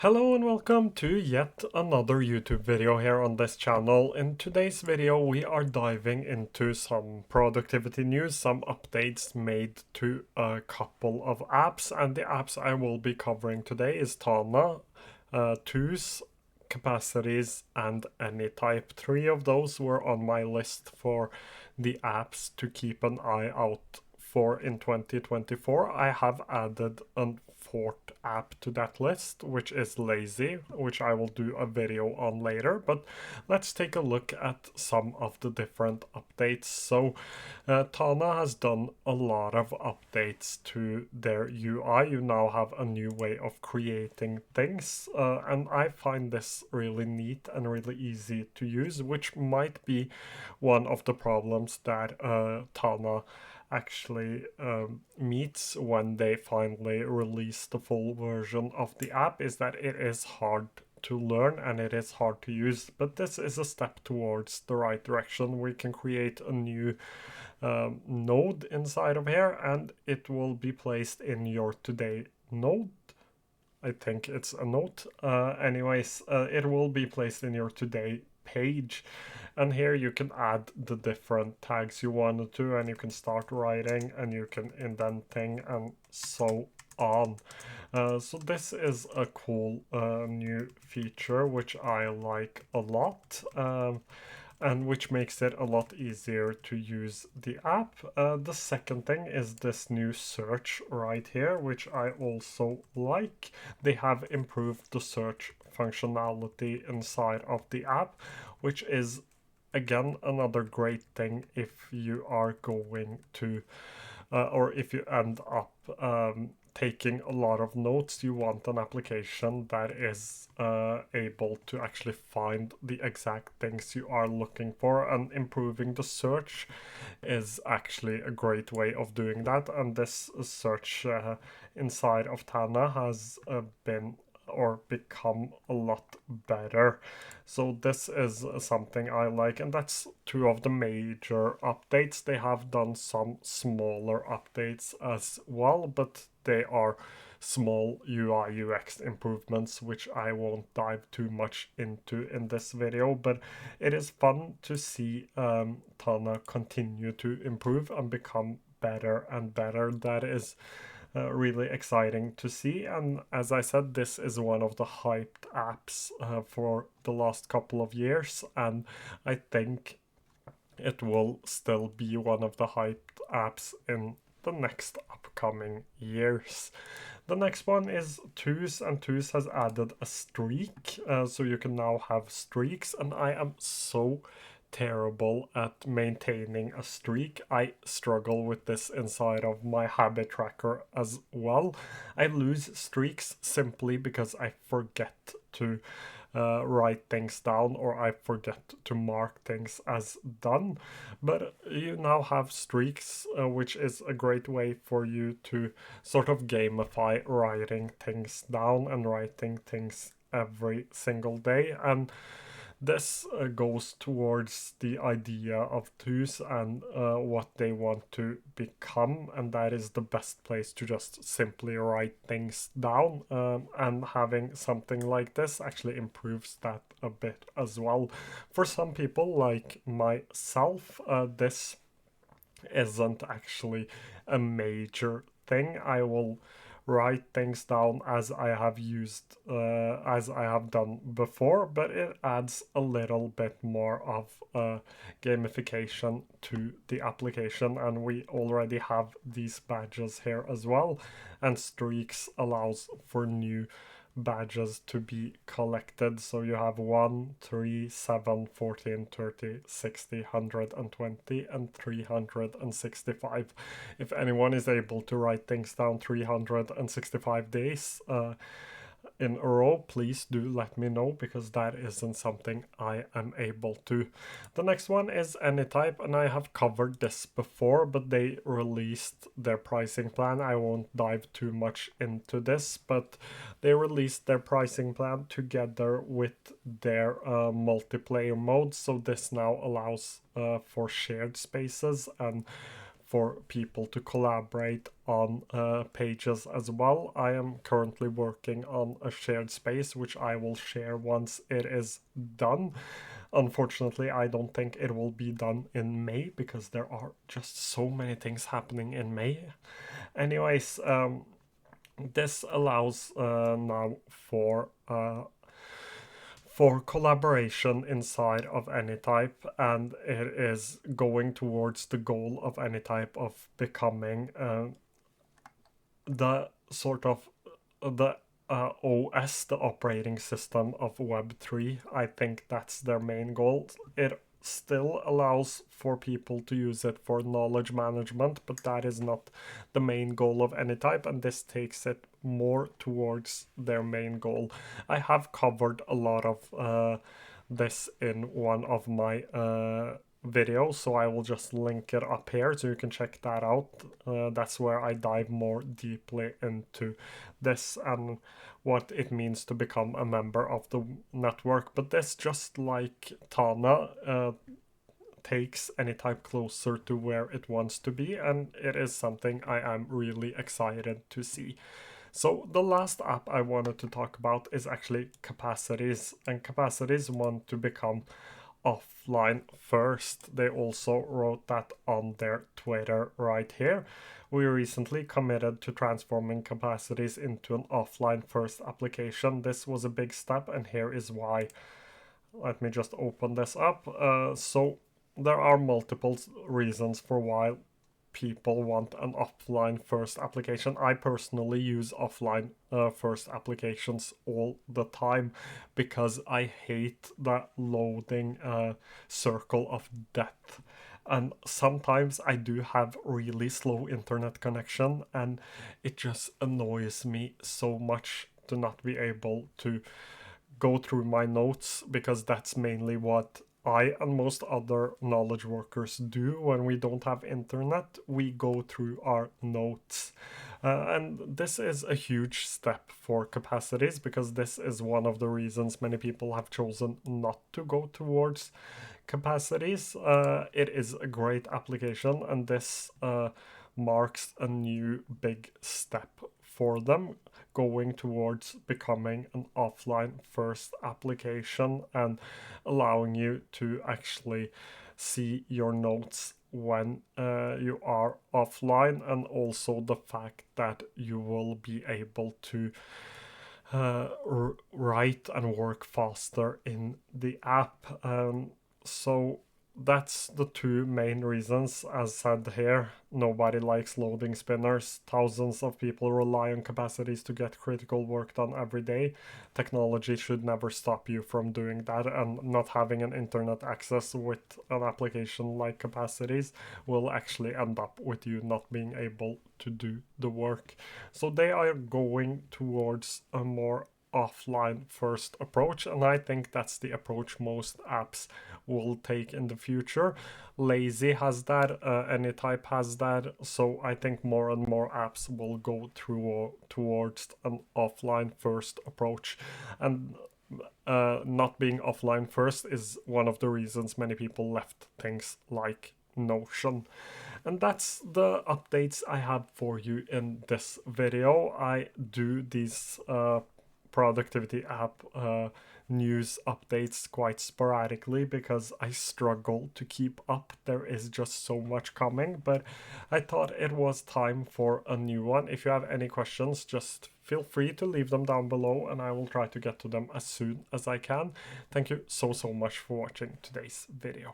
Hello and welcome to yet another YouTube video here on this channel. In today's video we are diving into some productivity news, some updates made to a couple of apps, and the apps I will be covering today is Tana, Tools, Capacities and Anytype. Three of those were on my list for the apps to keep an eye out for in 2024. I have added a fourth app to that list, which is Lazy, which I will do a video on later. But let's take a look at some of the different updates. So Tana has done a lot of updates to their UI. You now have a new way of creating things, and I find this really neat and really easy to use, which might be one of the problems that Tana actually meets when they finally release the full version of the app, is that it is hard to learn and it is hard to use. But this is a step towards the right direction. We can create a new node inside of here, and it will be placed in your today node. I think it's a note. Anyways, it will be placed in your today page, and here you can add the different tags you wanted to, and you can start writing and you can indenting and so on. So this is a cool new feature which I like a lot, and which makes it a lot easier to use the app. The second thing is this new search right here, which I also like. They have improved the search functionality inside of the app, which is again another great thing if you are going to or if you end up taking a lot of notes. You want an application that is able to actually find the exact things you are looking for, and improving the search is actually a great way of doing that. And this search inside of Tana has been or become a lot better. So this is something I like, and that's two of the major updates. They have done some smaller updates as well, but they are small UI UX improvements which I won't dive too much into in this video. But it is fun to see Tana continue to improve and become better and better. That is really exciting to see. And as I said, this is one of the hyped apps for the last couple of years, and I think it will still be one of the hyped apps in the next upcoming years. The next one is Tools, and Tools has added a streak, so you can now have streaks, and I am so terrible at maintaining a streak. I struggle with this inside of my habit tracker as well. I lose streaks simply because I forget to write things down, or I forget to mark things as done. But you now have streaks, which is a great way for you to sort of gamify writing things down and writing things every single day. And this goes towards the idea of Tools and what they want to become, and that is the best place to just simply write things down. And having something like this actually improves that a bit as well. For some people like myself, this isn't actually a major thing. I will write things down as I have used, as I have done before, but it adds a little bit more of gamification to the application, and we already have these badges here as well, and streaks allows for new badges to be collected. So you have 1, 3, 7, 14, 30, 60, 120, and 365. If anyone is able to write things down 365 days in a row, please do let me know, because that isn't something I am able to. The next one is Anytype, and I have covered this before, but they released their pricing plan. I won't dive too much into this, but they released their pricing plan together with their multiplayer mode. So this now allows for shared spaces and for people to collaborate on pages as well. I am currently working on a shared space, which I will share once it is done. Unfortunately, I don't think it will be done in May because there are just so many things happening in May. Anyways, this allows now for collaboration inside of Anytype, and it is going towards the goal of Anytype of becoming the sort of the OS, the operating system of Web3. I think that's their main goal. It still allows for people to use it for knowledge management, but that is not the main goal of Anytype, and this takes it more towards their main goal. I have covered a lot of this in one of my videos, so I will just link it up here so you can check that out. That's where I dive more deeply into this and what it means to become a member of the network. But this, just like Tana, takes Anytype closer to where it wants to be, and it is something I am really excited to see. So the last app I wanted to talk about is actually Capacities, and Capacities want to become offline first. They also wrote that on their Twitter right here. We recently committed to transforming Capacities into an offline first application. This was a big step, and here is why. Let me just open this up. So there are multiple reasons for why people want an offline first application. I personally use offline first applications all the time because I hate that loading circle of death. And sometimes I do have really slow internet connection, and it just annoys me so much to not be able to go through my notes, because that's mainly what I and most other knowledge workers do when we don't have internet. We go through our notes. And this is a huge step for Capacities, because this is one of the reasons many people have chosen not to go towards Capacities. It is a great application, and this marks a new big step for them, going towards becoming an offline first application and allowing you to actually see your notes when you are offline, and also the fact that you will be able to write and work faster in the app. So that's the two main reasons. As said here, nobody likes loading spinners. Thousands of people rely on Capacities to get critical work done every day. Technology should never stop you from doing that, and not having an internet access with an application like Capacities will actually end up with you not being able to do the work. So they are going towards a more offline first approach, and I think that's the approach most apps will take in the future. Lazy has that, Anytype has that, so I think more and more apps will go through towards an offline first approach. And not being offline first is one of the reasons many people left things like Notion. And that's the updates I have for you in this video. I do these productivity app news updates quite sporadically because I struggle to keep up. There is just so much coming, but I thought it was time for a new one. If you have any questions, just feel free to leave them down below and I will try to get to them as soon as I can. Thank you so much for watching today's video.